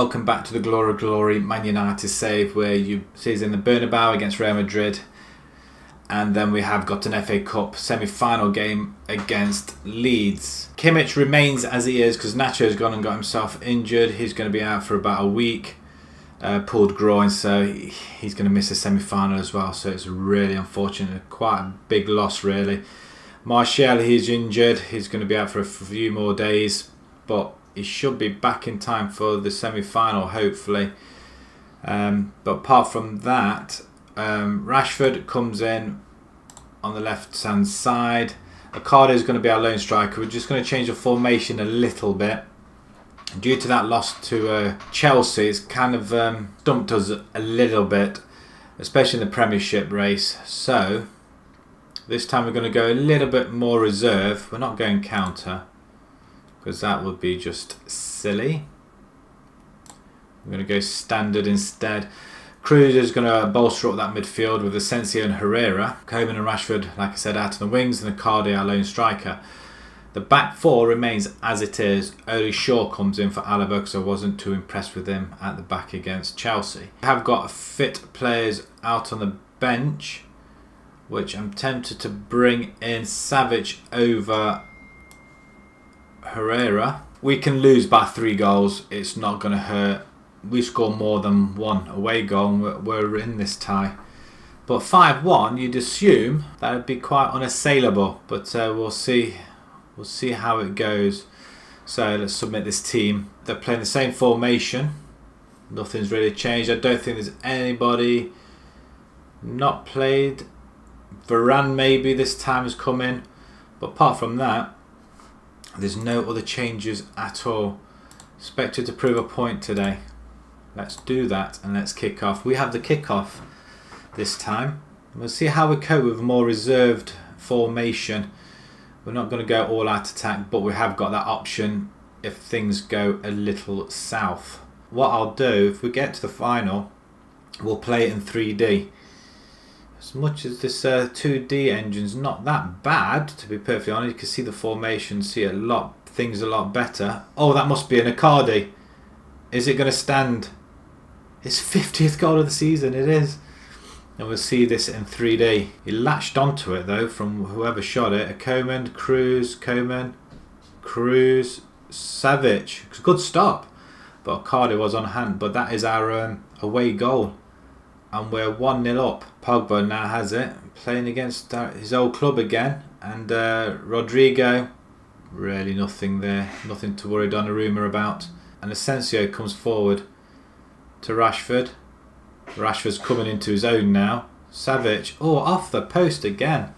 welcome back to the Glory Man United save, where you see us in the Bernabeu against Real Madrid, and then we have got an FA Cup semi-final game against Leeds. Kimmich remains as he is because Nacho's gone and got himself injured. He's going to be out for about a week, pulled groin, so he's going to miss the semi-final as well, so it's really unfortunate, quite a big loss really. Martial, he's injured, he's going to be out for a few more days, but he should be back in time for the semi-final, hopefully. But apart from that, Rashford comes in on the left-hand side. Icardi is going to be our lone striker. We're just going to change the formation a little bit. Due to that loss to Chelsea, it's kind of stumped us a little bit, especially in the Premiership race. So this time we're going to go a little bit more reserve. We're not going counter, because that would be just silly. We're going to go standard instead. Cruz is going to bolster up that midfield with Asensio and Herrera. Koeman and Rashford, like I said, out on the wings, and Icardi, our lone striker. The back four remains as it is. Only Shaw comes in for Alaba because I wasn't too impressed with him at the back against Chelsea. We have got fit players out on the bench, which I'm tempted to bring in Savic over Herrera. We can lose by 3 goals. It's not going to hurt. We score more than 1 away goal and we're in this tie. But 5-1, you'd assume that would be quite unassailable. But we'll see. We'll see how it goes. So let's submit this team. They're playing the same formation. Nothing's really changed. I don't think there's anybody not played. Varane maybe this time has come in. But apart from that, there's no other changes at all. Expected to prove a point today. Let's do that and let's kick off. We have the kick-off this time. We'll see how we cope with a more reserved formation. We're not going to go all out attack, but we have got that option if things go a little south. What I'll do, if we get to the final, we'll play it in 3D. As much as this 2D engine's not that bad, to be perfectly honest, you can see the formation, see things a lot better. Oh, that must be an Icardi. Is it going to stand? His 50th goal of the season, it is. And we'll see this in 3D. He latched onto it though from whoever shot it. A Koeman, Cruz, Savic. It's a good stop. But Icardi was on hand. But that is our away goal. And we're 1-0 up. Pogba now has it. Playing against his old club again. And Rodrigo. Really nothing there. Nothing to worry Donnarumma about. And Asensio comes forward to Rashford. Rashford's coming into his own now. Savic, off the post again.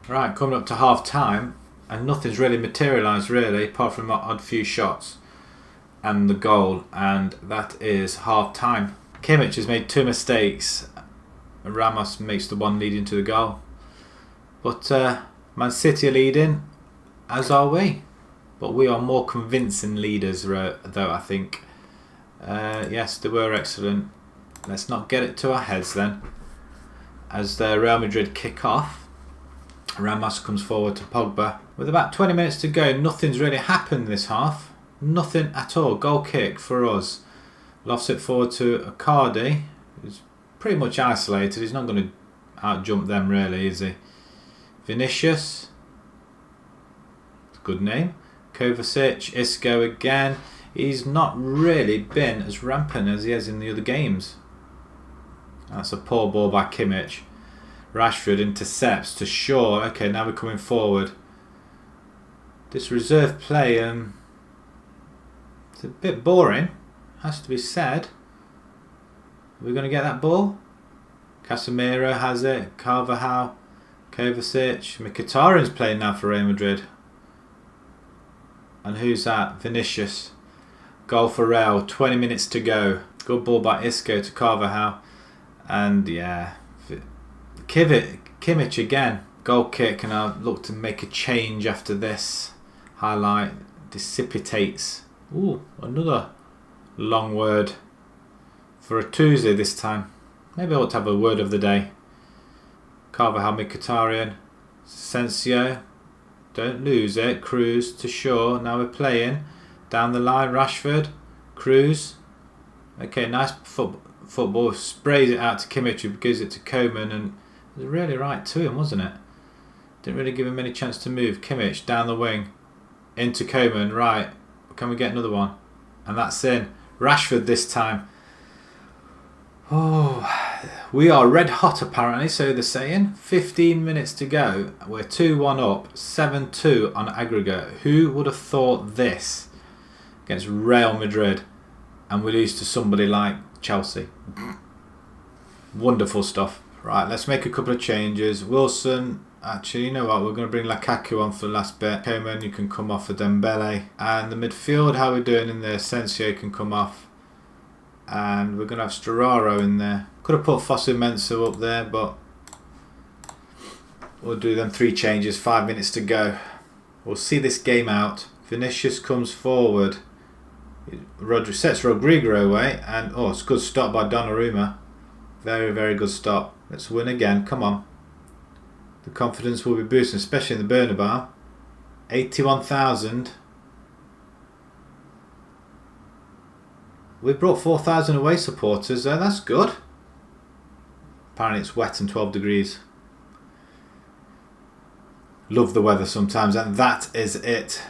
Right, coming up to half time, and nothing's really materialised really, apart from an odd few shots and the goal, and that is half time. Kimmich has made 2 mistakes. Ramos makes the one leading to the goal. But Man City are leading, as are we. But we are more convincing leaders, though, I think. Yes, they were excellent. Let's not get it to our heads then. As the Real Madrid kick off, Ramos comes forward to Pogba. With about 20 minutes to go, nothing's really happened this half. Nothing at all. Goal kick for us. Lofts it forward to Icardi, who's pretty much isolated. He's not going to out-jump them really, is he? Vinicius. Good name. Kovacic, Isco again. He's not really been as rampant as he has in the other games. That's a poor ball by Kimmich. Rashford intercepts to Shaw. Okay, now we're coming forward. This reserve play, it's a bit boring, has to be said. Are we going to get that ball? Casemiro has it. Carvajal, Kovacic. Mkhitaryan's playing now for Real Madrid. And who's that? Vinicius. Goal for Real. 20 minutes to go. Good ball by Isco to Carvajal. And yeah, Kimmich again. Goal kick, and I'll look to make a change after this. Highlight. Dissipates. Ooh, another long word. For a Tuesday this time. Maybe I ought to have a word of the day. Carvajal, Mkhitaryan. Asensio. Don't lose it. Cruz to Shaw. Now we're playing. Down the line, Rashford. Cruz. Okay, nice football. Sprays it out to Kimmich, who gives it to Coman, and it was really right to him, wasn't it? Didn't really give him any chance to move. Kimmich down the wing, into Coman. Right, can we get another one? And that's in. Rashford this time. Oh, we are red hot apparently, so they're saying. 15 minutes to go. We're 2-1 up, 7-2 on aggregate. Who would have thought this against Real Madrid, and we lose to somebody like Chelsea? Wonderful stuff. Right, let's make a couple of changes. Wilson, actually, you know what? We're going to bring Lukaku on for the last bit. Coman, you can come off for Dembele. And the midfield, how are we doing in there? Sensio can come off. And we're going to have Storaro in there. Could have put Fosu-Mensah up there, but we'll do them 3 changes. 5 minutes to go. We'll see this game out. Vinicius comes forward. Sets Rodrigo away. And, oh, it's a good stop by Donnarumma. Very, very good stop. Let's win again. Come on. The confidence will be boosted, especially in the Bernabeu. 81,000. We brought 4,000 away supporters there. That's good. Apparently it's wet and 12 degrees. Love the weather sometimes, and that is it.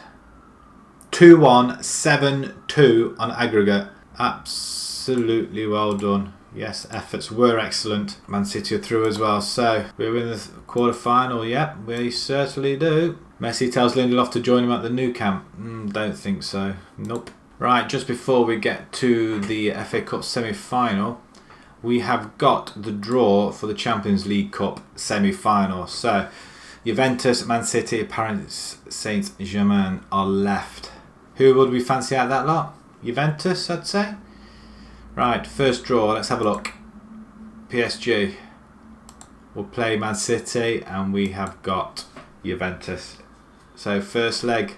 2-1, 7-2 on aggregate. Absolutely well done. Yes, efforts were excellent. Man City are through as well. So, we're in the quarter-final. Yep, we certainly do. Messi tells Lindelof to join him at the Nou Camp. Don't think so. Nope. Right, just before we get to the FA Cup semi-final, we have got the draw for the Champions League Cup semi-final. So, Juventus, Man City, Paris Saint-Germain are left. Who would we fancy out of that lot? Juventus, I'd say. Right, first draw, let's have a look. PSG will play Man City, and we have got Juventus. So first leg,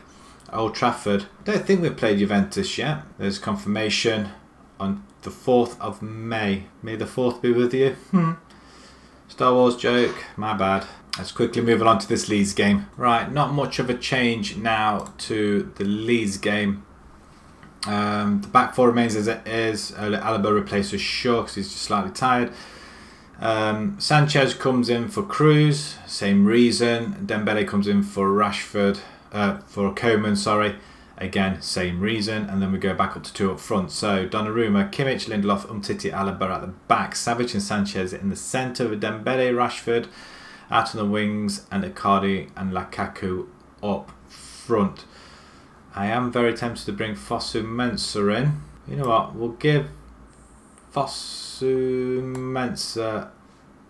Old Trafford. I don't think we've played Juventus yet. There's confirmation on the 4th of May. May the 4th be with you. Star Wars joke, my bad. Let's quickly move on to this Leeds game. Right, not much of a change now to the Leeds game. The back four remains as it is. Alaba replaces Shaw because he's just slightly tired. Sanchez comes in for Cruz, same reason. Dembele comes in for Rashford, for Coman, sorry. Again, same reason. And then we go back up to 2 up front. So Donnarumma, Kimmich, Lindelof, Umtiti, Alaba at the back. Savic and Sanchez in the centre with Dembele, Rashford out on the wings, and Icardi and Lukaku up front. I am very tempted to bring Fosu-Mensah in. You know what? We'll give Fosu-Mensah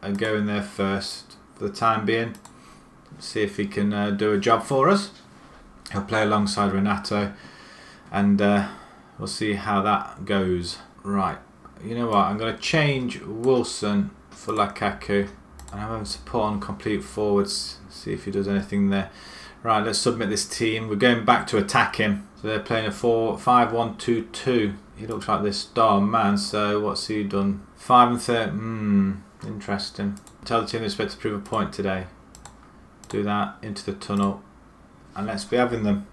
a go in there first for the time being. See if he can do a job for us. He'll play alongside Renato, and we'll see how that goes. Right. You know what? I'm going to change Wilson for Lukaku, and I'm going to put on complete forwards. See if he does anything there. Right, let's submit this team. We're going back to attack him. So they're playing a 5-1-2-2. He looks like this star man. So what's he done? 5 and 30. Interesting. Tell the team they expect to prove a point today. Do that into the tunnel, and let's be having them.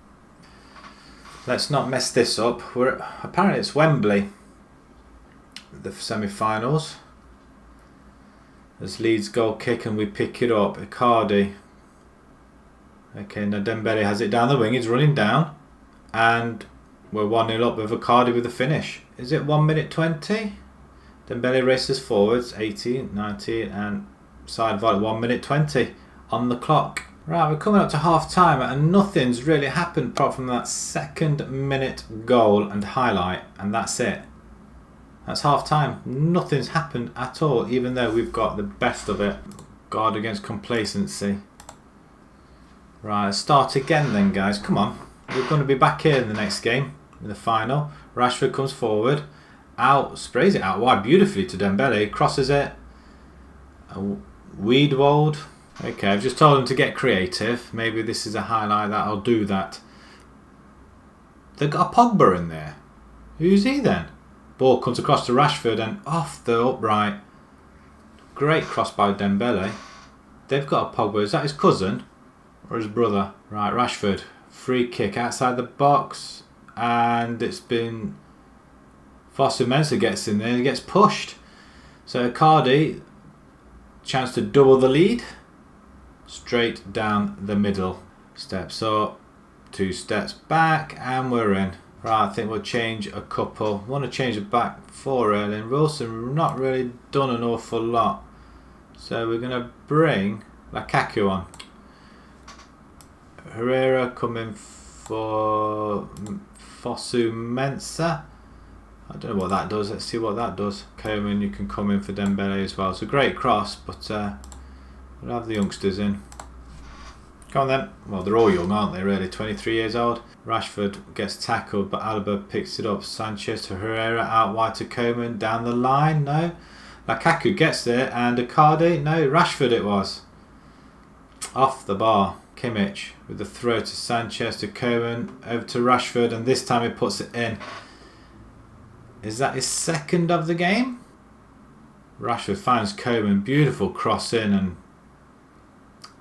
Let's not mess this up. Apparently it's Wembley. The semi-finals. There's Leeds goal kick, and we pick it up. Icardi. Okay, now Dembele has it down the wing. He's running down. And we're 1-0 up with Icardi with the finish. Is it 1 minute 20? Dembele races forwards. 18, 19, and side volley. 1 minute 20 on the clock. Right, we're coming up to half time, and nothing's really happened apart from that 2nd minute goal and highlight. And that's it. That's half time. Nothing's happened at all, even though we've got the best of it. Guard against complacency. Right, let's start again then, guys. Come on. We're going to be back here in the next game, in the final. Rashford comes forward. Out, sprays it out wide beautifully to Dembele. Crosses it. Weedwold. Okay, I've just told him to get creative. Maybe this is a highlight that I'll do that. They've got a Pogba in there. Who's he then? Ball comes across to Rashford and off the upright. Great cross by Dembele. They've got a Pogba. Is that his cousin? Or his brother? Right, Rashford. Free kick outside the box. And it's been Fosu-Mensah gets in there and he gets pushed. So Icardi, chance to double the lead. Straight down the middle. Steps up, 2 steps back, and we're in. Right, I think we'll change a couple. Want to change it back for Erling. Wilson not really done an awful lot. So we're going to bring Lukaku on. Herrera coming for Fosu-Mensah. I don't know what that does. Let's see what that does. Coman, you can come in for Dembele as well. It's a great cross, but we'll have the youngsters in. Come on then. Well, they're all young, aren't they, really? 23 years old. Rashford gets tackled, but Alaba picks it up. Sanchez to Herrera, out wide to Coman, down the line. No. Lukaku gets there, and Icardi. No, Rashford it was. Off the bar. Kimmich with the throw to Sanchez to Coman, over to Rashford, and this time he puts it in. Is that his second of the game? Rashford finds Coman. Beautiful cross in, and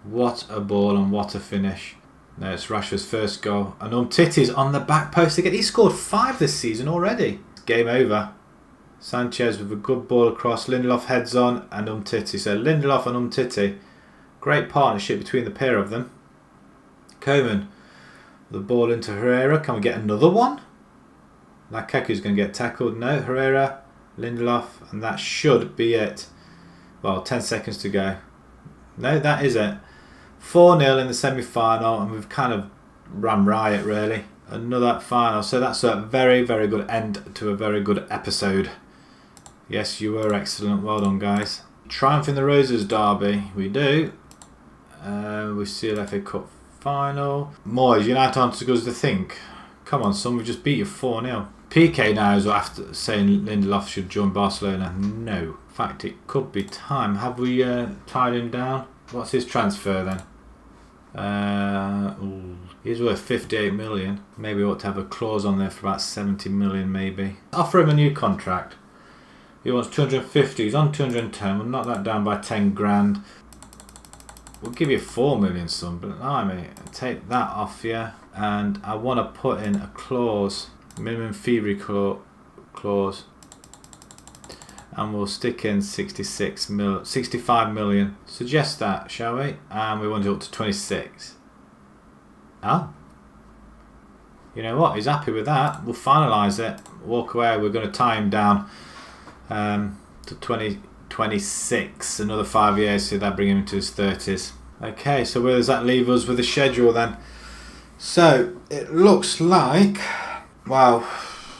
what a ball and what a finish. No, it's Rashford's first goal. And Umtiti's on the back post again. He's scored 5 this season already. Game over. Sanchez with a good ball across. Lindelof heads on and Umtiti. So Lindelof and Umtiti. Great partnership between the pair of them. Coman. The ball into Herrera. Can we get another one? Lukaku's going to get tackled. No, Herrera, Lindelof, and that should be it. Well, 10 seconds to go. No, that is it. 4-0 in the semi-final, and we've kind of ran riot, really. Another final. So that's a very, very good end to a very good episode. Yes, you were excellent. Well done, guys. Triumph in the Roses derby. We do. We see an FA Cup final. Moyes, United aren't as good as they think. Come on, son, we just beat you 4-0. PK now is after saying Lindelof should join Barcelona. No. In fact, it could be time. Have we tied him down? What's his transfer then? He's worth 58 million. Maybe we ought to have a clause on there for about 70 million maybe. Offer him a new contract. He wants 250. He's on 210. We'll knock that down by 10 grand. We'll give you 4 million, son. But take that off you. And I want to put in a clause. Minimum fee clause. And we'll stick in 65 million. Suggest that, shall we? And we want it up to 26. Oh. You know what? He's happy with that. We'll finalise it. Walk away. We're going to tie him down to 2026. Another 5 years. So that bring him into his 30s. Okay, so where does that leave us with the schedule then? So it looks like... Wow.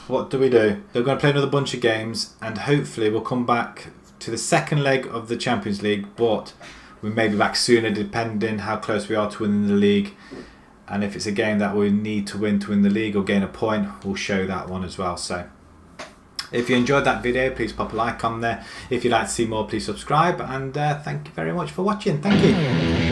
What do we do? They're going to play another bunch of games, and hopefully we'll come back to the second leg of the Champions League, but we may be back sooner depending how close we are to winning the league. And if it's a game that we need to win the league or gain a point, we'll show that one as well. So if you enjoyed that video, please pop a like on there. If you'd like to see more, please subscribe, and thank you very much for watching. Thank you.